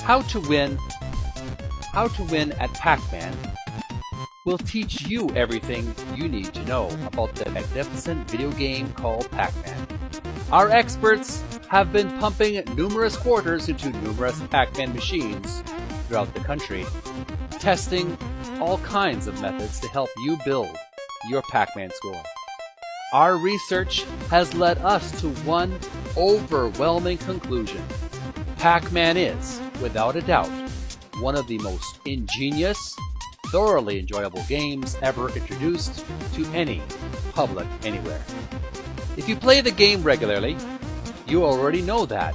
How to Win at Pac-Man will teach you everything you need to know about the magnificent video game called Pac-Man. Our experts have been pumping numerous quarters into numerous Pac-Man machines throughout the country, testing all kinds of methods to help you build your Pac-Man score. Our research has led us to one overwhelming conclusion. Pac-Man is, without a doubt, one of the most ingenious, thoroughly enjoyable games ever introduced to any public anywhere. If you play the game regularly, you already know that.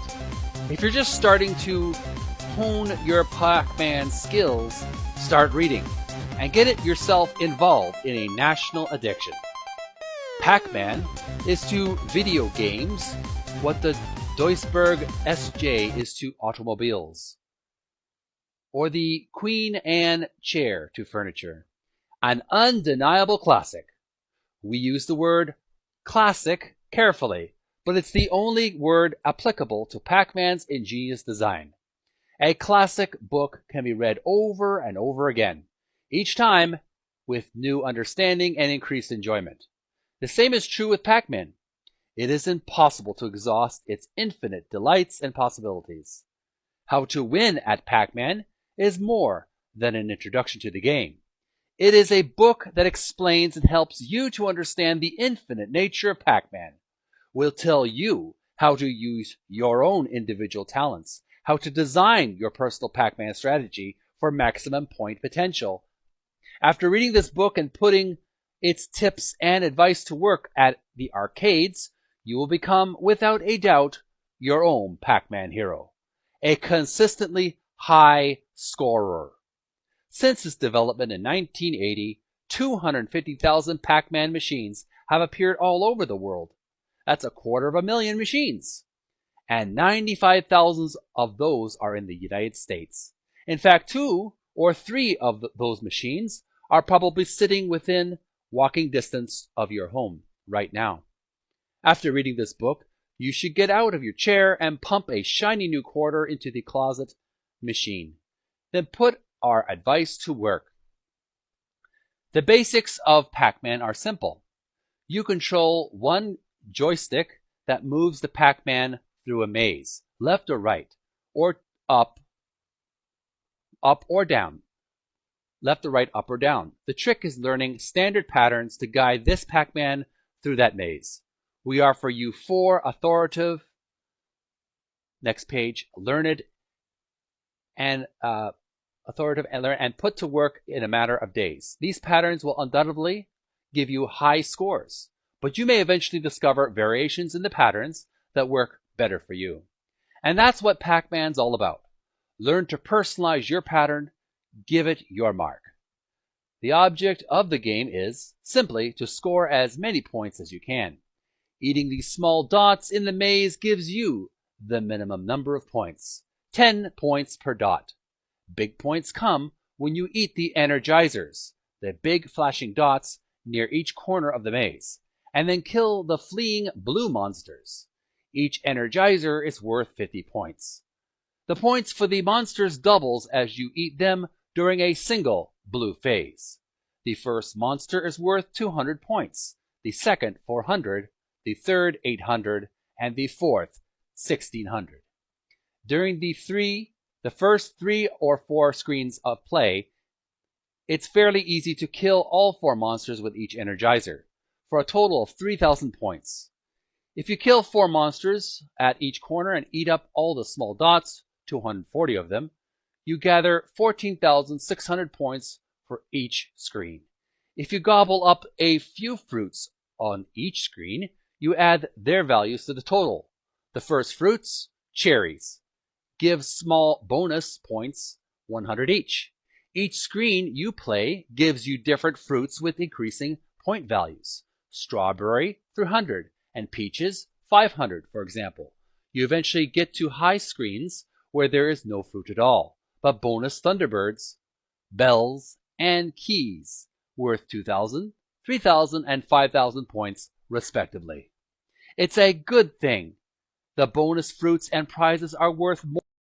If you're just starting to hone your Pac-Man skills, start reading and get it yourself involved in a national addiction. Pac-Man is to video games what the Duisburg SJ is to automobiles, or the Queen Anne chair to furniture. An undeniable classic. We use the word classic carefully, but it's the only word applicable to Pac-Man's ingenious design. A classic book can be read over and over again, each time with new understanding and increased enjoyment. The same is true with Pac-Man. It is impossible to exhaust its infinite delights and possibilities. How to Win at Pac-Man is more than an introduction to the game. It is a book that explains and helps you to understand the infinite nature of Pac-Man. We'll tell you how to use your own individual talents, how to design your personal Pac-Man strategy for maximum point potential. After reading this book and putting its tips and advice to work at the arcades, you will become, without a doubt, your own Pac-Man hero, a consistently high scorer. Since its development in 1980, 250,000 Pac-Man machines have appeared all over the world. That's 250,000 machines. And 95,000 of those are in the United States. In fact, 2 or 3 of those machines are probably sitting within walking distance of your home right now. After reading this book, you should get out of your chair and pump a shiny new quarter into the closet machine. Then put our advice to work. The basics of Pac-Man are simple. You control one joystick that moves the Pac-Man through a maze, left or right, or up or down. Left or right, up or down. The trick is learning standard patterns to guide this Pac-Man through that maze. We offer you 4 authoritative, next page, learned and put to work in a matter of days. These patterns will undoubtedly give you high scores, but you may eventually discover variations in the patterns that work better for you. And that's what Pac-Man's all about. Learn to personalize your pattern, give it your mark. The object of the game is simply to score as many points as you can. Eating these small dots in the maze gives you the minimum number of points, 10 points per dot. Big points come when you eat the energizers, the big flashing dots near each corner of the maze, and then kill the fleeing blue monsters. Each energizer is worth 50 points. The points for the monsters doubles as you eat them during a single blue phase. The first monster is worth 200 points, the second 400, the third 800, and the fourth 1600. During the first 3 or 4 screens of play, it's fairly easy to kill all 4 monsters with each energizer, for a total of 3,000 points. If you kill 4 monsters at each corner and eat up all the small dots, 240 of them, you gather 14,600 points for each screen. If you gobble up a few fruits on each screen, you add their values to the total. The first fruits, cherries, give small bonus points, 100 each. Each screen you play gives you different fruits with increasing point values. Strawberry, 300, and peaches, 500, for example. You eventually get to high screens where there is no fruit at all, but bonus Thunderbirds, bells, and keys, worth 2,000, 3,000, and 5,000 points, respectively. It's a good thing. The bonus fruits and prizes are worth more